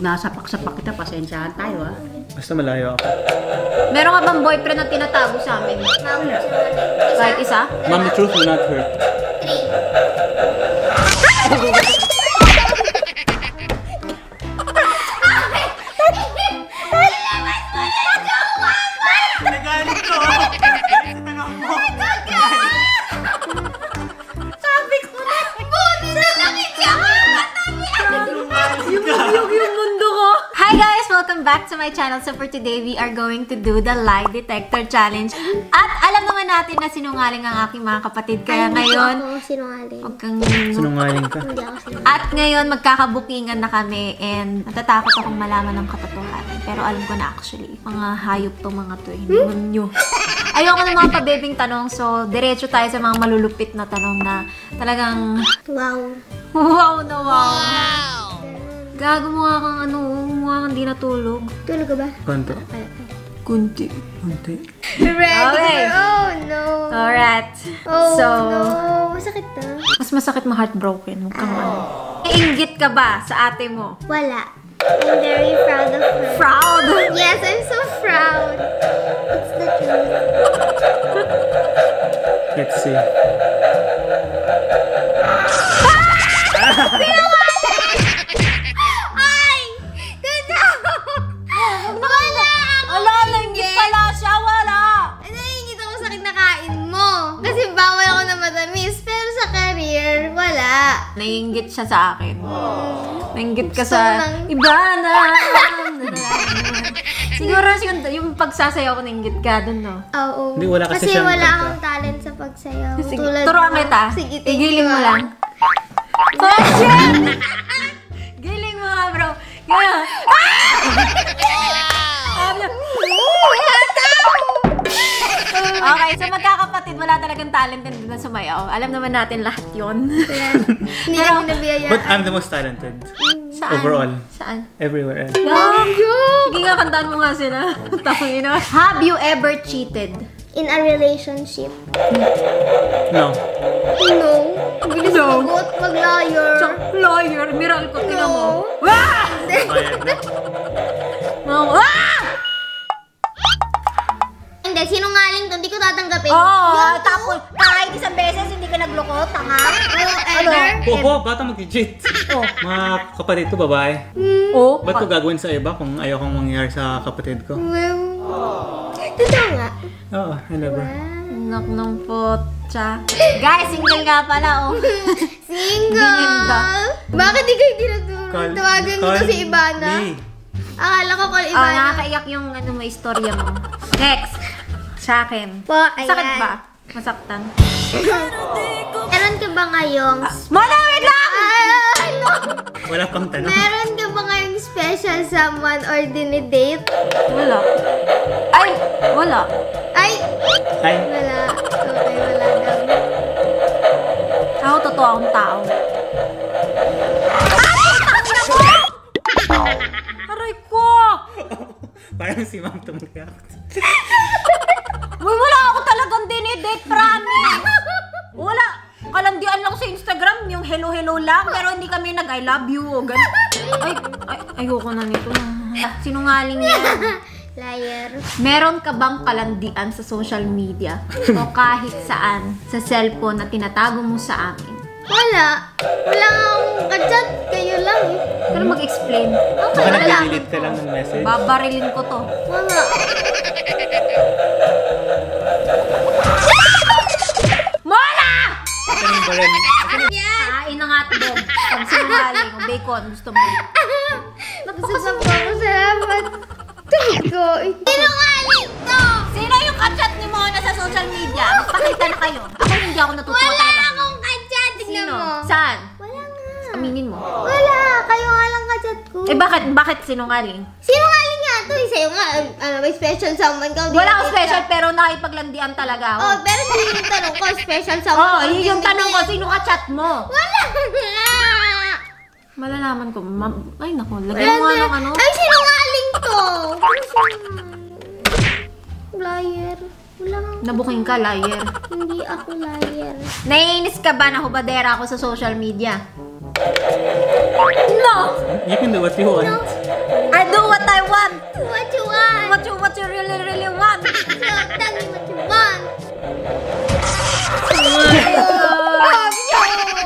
nasapak-sapak kita, pasensyahan tayo ha. Basta malayo ako. Meron ka bang boyfriend na tinatago sa amin? Kahit isa? Mom, the truth will not hurt. 3. Nagalit ko! Sabi ko na! Buti na lang yung mundo ko! Hi guys! Welcome back to my channel. So for today, we are going to do the lie detector challenge. At alam naman natin na sinungaling ang aking mga kapatid. Kaya ngayon... Hindi ako sinungaling. Huwag kang... Sinungaling ka. Hindi ako sinungaling. At ngayon, magkakabukingan na kami and natatakot akong malaman ng katotohanan. Pero alam ko na actually, mga hayop to mga to. Hindi nyo. Ayoko ng mga pabebing tanong, so diretso tayo sa mga malulupit na tanong na talagang... Wow. Wow na wow! Gago mukha kang ano, mukha kang di natulog. Tulog ka ba? Konto. Kunti. Konti. Ready? Okay. Oh no. Alright. Oh So, no. Masakit na. mas masakit ma-heartbroken. Huwag kang ano. Iinggit ka ba sa ate mo? Wala. I'm very proud of her. Proud! Yes, I'm so proud. It's the truth. Let's see. Ay! Good job! Wala! Ala, nainggit pala siya, wala! Naiingit ako sa kinakain mo. Kasi bawal ako na matamis. Pero sa career, wala. Naiinggit siya sa akin. Nainggit ka Gusto sa lang. iba na. Siguro yung pagsasayaw ko nainggit ka dun, no? Oo. Hindi, wala kasi siyang wala kanta. akong talent sa pagsayaw. Sige, Tulad turuan mo. kita. Sige, thank Igiling you, mo ah. lang. Oh, shit! Giling mo nga, bro. Gaya. Okay, so magkakapatid, wala talagang talent din na sumayaw. Alam naman natin lahat yun. Hindi kami nabiyayaan. But I'm the most talented. Saan? Overall. Saan? Everywhere else. Sige nga, kantaan mo nga sila. Tangina. Have you ever cheated? In a relationship. No. No. Bilis No. magot, mag-liar. Lawyer, miracle ko, tingnan mo. No. Wah! Bayad na. Ah! Hindi, sinungaling to. Hindi ko tatanggapin. Oo, Yung tapos kahit isang beses hindi ka nagloko, tanga. ever. Oo, bata mag-cheat. Oh. Mga kapatid ko, babae. Oh, Ba't ko gagawin sa iba kung ayaw kong mangyari sa kapatid ko? Totoo nga. Oo, I never. Nak ng potsa. Guys, single nga pala, oh. Single. Bininda. Bakit di kayo tinuturo? Tawagan mo to si Ibana. me. Akala ko call Oh, Ibana. nakakaiyak yung ano mo, istorya mo. Next. Sa akin. Po, ayan. Sakit ba? Masaktan. Meron ka ba ngayong... Manawid lang! Ay, no. Wala pang tanong. Meron ka ba ngayong special someone or dinidate? Wala. Ay! Wala. Ay! Ay, Wala. Okay, wala daw. Ako, totoo akong tao. Aray ko! parang si ma'am tumayak. Uy, wala ako talagang dinidate, promise! Wala. Kalandian lang sa Instagram, yung hello-hello lang, pero hindi kami nag-I love you o ganun. Ay, ayoko na nito. Sinungaling yan. Liar. Meron ka bang kalandian sa social media o kahit saan sa cellphone na tinatago mo sa amin? Wala. Wala akong kachat. Kayo lang eh. Pero mag-explain. Okay, Baka wala. nag-delete ka lang ng message. Babarilin ko to. Wala. Mola! Kanina ba rin? Kain ng hotdog. Pag sinungaling o bacon, gusto mo. Busog na po ako. Salamat. Tigo. Sinungaling to! Sino yung kachat ni Mona sa social media? Magpakita na kayo. Ako hindi ako natutuwa Wala talaga. akong kachat. Tignan Sino? mo. Saan? Wala nga. Aminin mo. Wala. Kayo nga lang kachat ko. Eh bakit sinungaling? Sinungaling nga to. Sa'yo nga. Ano, may special someone ka. Wala akong special pero nakipaglandian talaga ako. Oh, pero hindi yung tanong ko. Special someone. Oh, yun yung tanong ko. Sino ka-chat mo? Wala nga. Malalaman ko. Ay, naku. Lagyan mo nga ng ano. Ay, sinungaling to. Liar. Wala nga. Nabuking ka, liar. Hindi ako liar. Naiinis ka ba na hubadera ako sa social media? No! You can do what you want. I do what I want. What you want? What you really, really want. So, tell me what you want.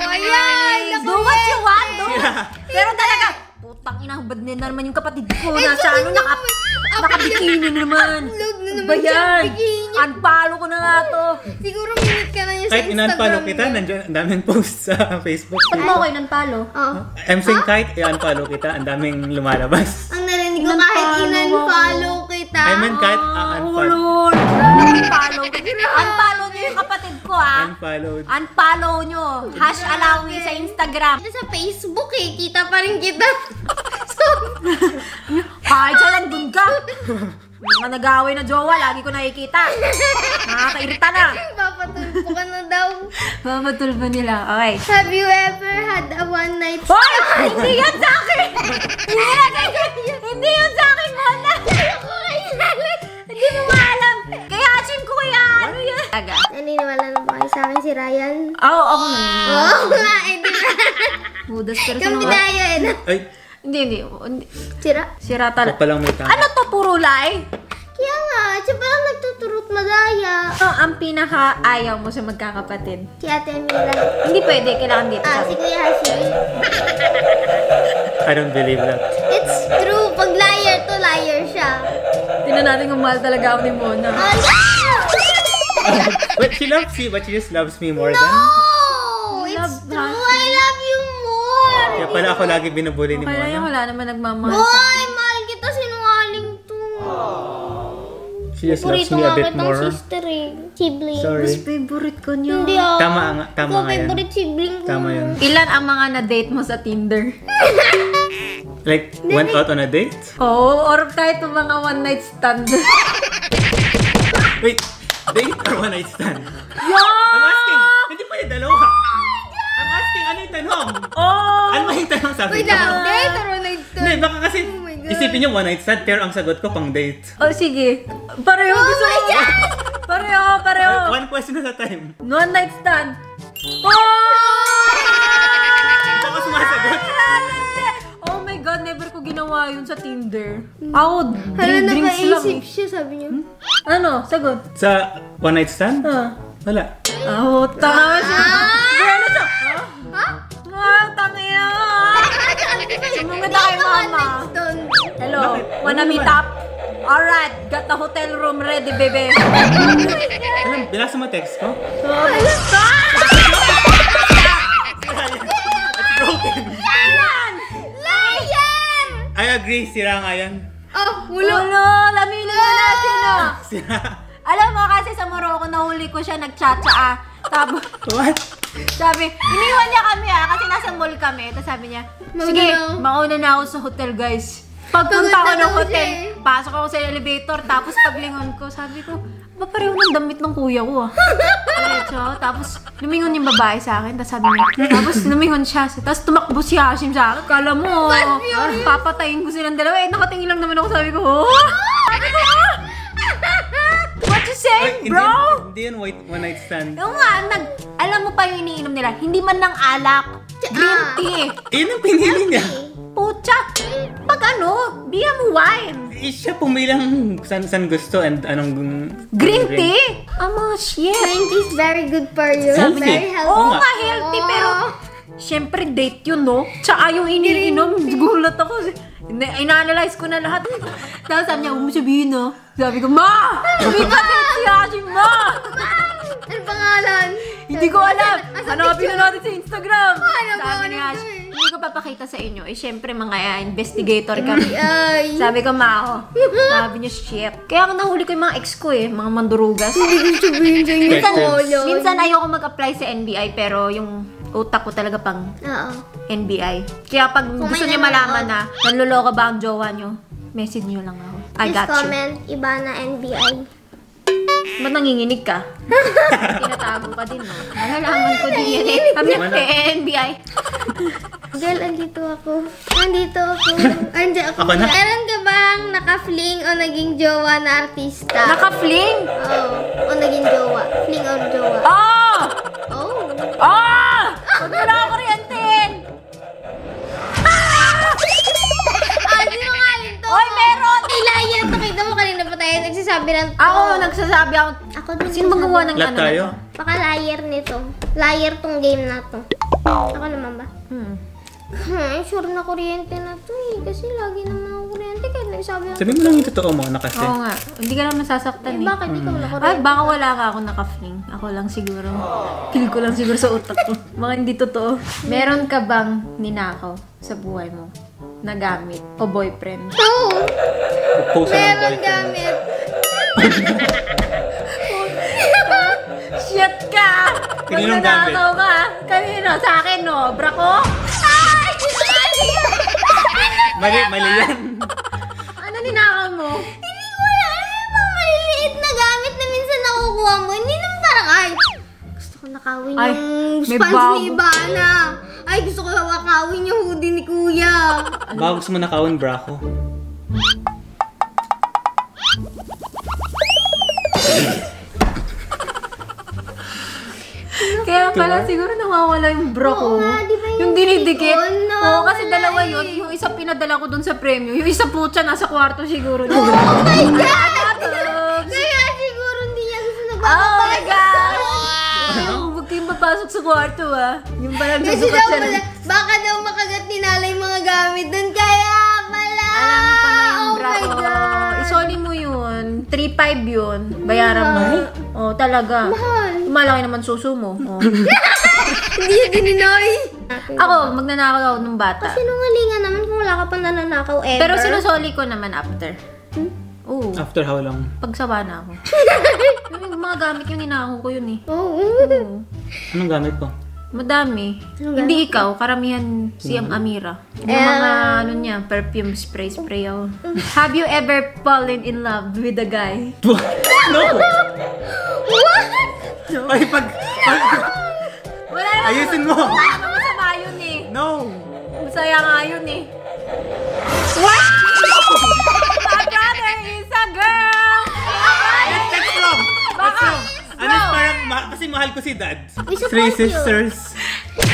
Ayan! Do what you want, do. Yeah. Pero talaga, putang ina, bad na naman yung kapatid ko. Nasa ano, nakabikini na naman. Upload na naman Ba siya, yan? bikini. Unfollow ko na nga to. Siguro minute ka na niya sa Kahit Instagram. in-unfollow kita, nandiyan ang daming posts sa Facebook. Ba't mo ako in-unfollow? Oh. I'm saying kahit i-unfollow kita, ang daming lumalabas. Ang narinig ko kahit in-unfollow kita. I meant kahit unfollow. Lord. Unfollow. Unfollow nyo yung kapatid ko, ha? Unfollowed. Unfollow nyo. Hash allow me sa Instagram. Sa Facebook eh, kita pa rin kita. So, Kahit siya lang dun ka. Mga nag-away na jowa, lagi ko nakikita. Nakakairita na. papatulpo ka na daw. Mamatulba nila. Okay. Have you ever had a one night Hoy! Hindi yan sa akin! Hindi yan sa akin, Mona! Hindi mo maalam. Kaya asim ko kaya ano yan? Taga. Naniniwala na ba kayo sa akin si Ryan? Oo, ako naniniwala. Oo nga, eh di ba? Budas pero Kami sino? tayo eh. Ay, Hindi. Sira? Sira ito talaga. palang may tama. Ano to, puro lie? Kaya nga, siya parang nagtuturot madaya. Ano ang pinaka-ayaw mo sa magkakapatid? Si Ate Emila. Hindi pwede, kailangan dito. Ah, si Kuya Hashi. I don't believe that. It's true. Pag liar to, liar siya. Tingnan natin kung mahal talaga ako ni Mona. Oh, yeah! But she loves you, but she just loves me more than... No! It's Love true. Hashi. I love you more. Kaya pala ako lagi binubuli ni Okay lang yan, Mona. wala naman nagmamahal sa Boy, mahal kita. Sinungaling to. She just loves Purito me a nga bit kitang more. sister eh. Sibling. Sorry. favorite ko niya. Hindi ah. Tama nga, tama Ikaw, nga yan. favorite sibling ko. Tama yun. Ilan ang mga na-date mo sa Tinder? Like, went out on a date? Oo, or kahit yung mga one-night stand. Wait, date or one night stand? Yeah! I'm asking, hindi pa yung dalawa. I'm asking, ano yung tanong? Oh! Ano ba yung tanong sabi Wait ko? lang, date or one night stand? Hindi, baka kasi my God. isipin niyo one night stand, pero ang sagot ko pang date. Oh, sige. Pareho Oh gusto my ko. God! Pareho. One question at a time. One night stand. Oh! Ito ko sumasagot. Oh my God, never ko ginawa yun sa Tinder. Ako, Hala, drinks lang. napaisip siya, sabi niya. Ano? Sagot. Sa one night stand? Ah. Wala. Oh, tanga siya. Bueno siya. Ha? Ah, tangina. Sumunod na kay mama. Hello, wanna meet up? Alright, got the hotel room ready, baby. Alam, binasa mo text ko? It's broken. Liar! I agree, sira nga yan. Oh, Ulo, laminin mo natin, oh. Sira. Alam mo kasi sa Morocco, nahuli ko siya, nagtsatsa. Tapos, What? sabi, iniwan niya kami kasi nasa mall kami. Tapos sabi niya, sige, mauna na ako sa hotel, guys. Pagpunta ko Pagod na ng daw hotel, siya eh. pasok ako sa elevator, tapos paglingon ko, sabi ko, ba pareho ng damit ng kuya ko Diretso, tapos lumingon yung babae sa akin, tapos sabi niya, tapos lumingon siya, tapos tumakbo si Hashim sa akin. Kala mo, papatayin ko silang dalawa. Nakatingin lang naman ako, sabi ko, sabi ko, what you say, bro? Hindi yan one night stand. Yung nga, alam mo pa yung iniinom nila, hindi man lang alak, green tea. Yun ang pinili niya. Pucha, pag ano, biya mo wine. Siya pumilang saan gusto and anong Green tea? Shit. Green tea is very good for you. Healthy. Very healthy. Oo nga. nga, healthy, pero syempre date yun, no? Tsaka yung iniinom, gulat ako. Ina-analyze ko na lahat. Tapos sabi niya, huwag mo sabihin, no? Sabi ko, Ma! Hindi ka date si Hashim, Ma! Ano pangalan? Hindi ko alam. Hanapin na natin sa Instagram. Paano ba? Sabi ni Hashim, hindi ko papakita sa inyo. Syempre, mga investigator kami. Ay. Sabi ko, Ma, ako. Sabi niya, shit. Kaya nahuli ko yung mga ex ko mga mandurugas. Hindi ko sabihin sa inyo. Minsan- Minsan ayoko mag-apply sa NBI, pero yung utak ko talaga pang Oo. NBI. Kaya pag Kung gusto may niyo malaman na nanloloko ba ang jowa niyo, message niyo lang ako. I Please got you. comment, iba na NBI. Ba't nanginginig ka? Tinatago ka din, no? Malalaman ko din yan Kami Wala. NBI. Girl, andito ako. Andiyan ako. Ako na? Meron ka bang naka-fling o naging jowa na artista? Naka-fling? Oo. O naging jowa. Fling or jowa. Oh! Oh. Oh! Huwag mo na ako kuryentin! nagsasabi ng to. Ako, nagsasabi ako. Ako din Sino bang gawa ng Lahat ano tayo. na to? Baka liar nito. Liar tong game na to. Ako naman ba? Sure na kuryente na to eh. Kasi lagi naman ako kuryente. Kaya nagsabi ako. Sabi mo lang yung totoo mo na kasi. Oo nga. Hindi ka naman sasaktan eh. Bakit ikaw na Ay, kuryente? baka wala ka ako naka-fling. Ako lang siguro. Feel ko lang siguro sa utak ko. Baka hindi totoo. Meron ka bang ninakaw sa buhay mo na gamit o boyfriend? Oo. Post na lang Meron boyfriend. gamit. Shit ka! Kaninong Magnanakaw ka? Kanino? Sa akin, no? Bra ko? Ay! Ginali! Mali yan. Ano ninakaw mo? Hindi ko alam. Ano yung mga maliliit na gamit na minsan nakukuha mo? Hindi naman parang, ay, gusto ko nakawin Ay, yung may sponge bago. ni Ivana. Ay, gusto ko nakawin yung hoodie ni Kuya. Baka gusto mo nakawin bra ko. Kaya pala siguro nawawala yung bra ko. Oo nga, di ba yung Yung dinidikit. silikon, Oo, kasi nawawala dalawa eh. yun. Yung isa pinadala ko dun sa premyo. Yung isa putya nasa kwarto siguro. Oh my God! Oops. Kaya siguro hindi niya gusto na Oh my God! Huwag kayong papasok sa kwarto ah. Yung parang Kasi susukat daw siya pala, ng... baka daw makagat ni Nala yung mga gamit dun. Kaya pala! Alam mo pa na yung Oh bra my ko. God! Isoli mo yun. 3.5 yun. Bayaran mo. Oh, talaga. Mahal. Malaki naman suso mo. Oh. Hindi yun dininoy. Ako, magnanakaw ako nung bata. Sinungalingan naman kung wala ka pang nananakaw ever. Pero sinusoli ko naman after. Oo. After how long? Pagsawa na ako. Yung mga gamit yung ninakaw ko yun eh. Oo. Oo. Anong gamit ko? Madami. Hindi ikaw, karamihan si Amira. Yung mga ano niya, perfume spray ako. Have you ever fallen in love with a guy? No! Ay, pag... Wala naman. Ayusin mo! Wala naman masama yun eh. No! Masaya nga yun eh. What? My brother is a girl! That's wrong! That's wrong! Ano, Bro. parang, kasi mahal ko si Dad. We support Three you. sisters.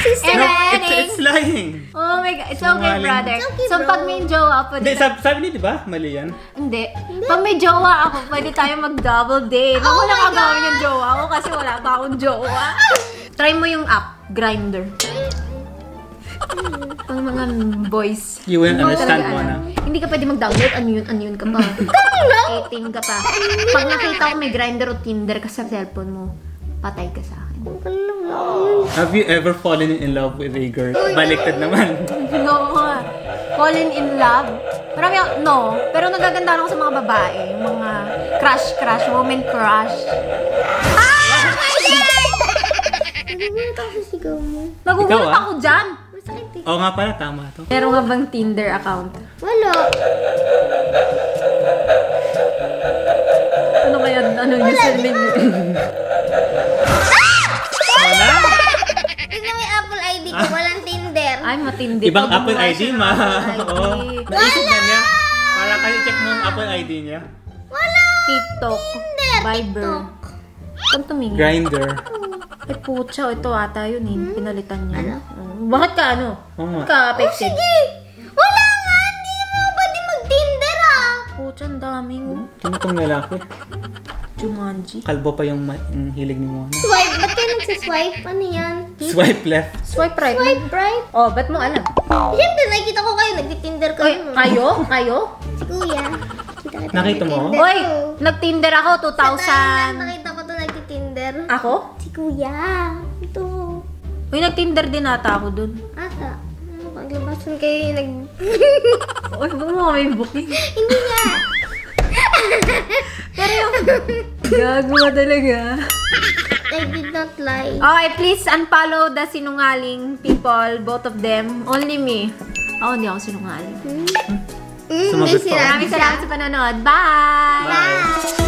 Sister. No, Renee. it's lying. Oh my God, it's okay, Sinungaling. brother. It's okay, So, bro. pag may jowa, pwede Hindi, sabi niya, di ba? Mali yan. Hindi. Pag may jowa ako, pwede tayo mag-double date. Huwag mo Oh lang my agawin God. yung jowa ko kasi wala pa akong jowa. Try mo yung app, Grindr. Pang mga boys. You won't Hindi mo understand talaga mo alam. na. Hindi ka pwede mag-download. Ano yun ka pa. 18 ka pa. Pag nakita ko may Grindr o Tinder ka sa cellphone mo, patay ka sa akin. Have you ever fallen in love with a girl? Baliktad naman. No nga. Fallen in love? Marami ako, no. Pero nagaganda ako sa mga babae. Yung mga crush, woman crush. Nagugulat ako sa sigaw mo. Nagugulat Ikaw, ah? ako dyan. Masakit eh. Oo nga pala, tama to. Meron ka bang Tinder account? Wala. Ano kaya, ano username yun? Wala? Tignan mo yung Apple ID ko. Walang Tinder. Ay, matindi. Ibang to. Apple Gumawa ID, siya ng ma. Apple Oo. ID. Naisip na niya. Para kasi check mo ang Apple ID niya. Wala. TikTok. Viber. Saan tumingin? Grindr. Ay, putya. Ito ata yun eh. Pinalitan niya. Bakit ka ano? Oo nga. Bakit ka affected? Sige. Wala nga. Hindi mo pwede mag-Tinder ah. Putya, ang daming Sino tong lalaki? Jumanji. Kalbo pa yung hilig ni Mona. Swipe. Ba't kayo nagsiswipe? Ano yan? Swipe left. Swipe right. Swipe right? Oh, ba't mo alam? Siyempre, nakikita ko kayo. Nagti-Tinder Oy, kayo. kayo? Kayo? Si Kuya. Kita Nakita mo? nagti-Tinder Oy, ko. nag-Tinder ako, Sa Thailand, 2000. nakita ko to nagti-Tinder. Ako? Si Kuya. Ito. Uy, nag-Tinder din ata ako dun. Ata. Paglabasan kayo yung nag... Uy, huwag mo kami booking. Hindi nga. Pero yung... Gago ka talaga. I did not lie. Okay, please unfollow the sinungaling people, both of them. Only me. Ako, hindi ako sinungaling. Hindi Sumagot pa. sila. Maraming salamat sa panonood. Bye! Bye!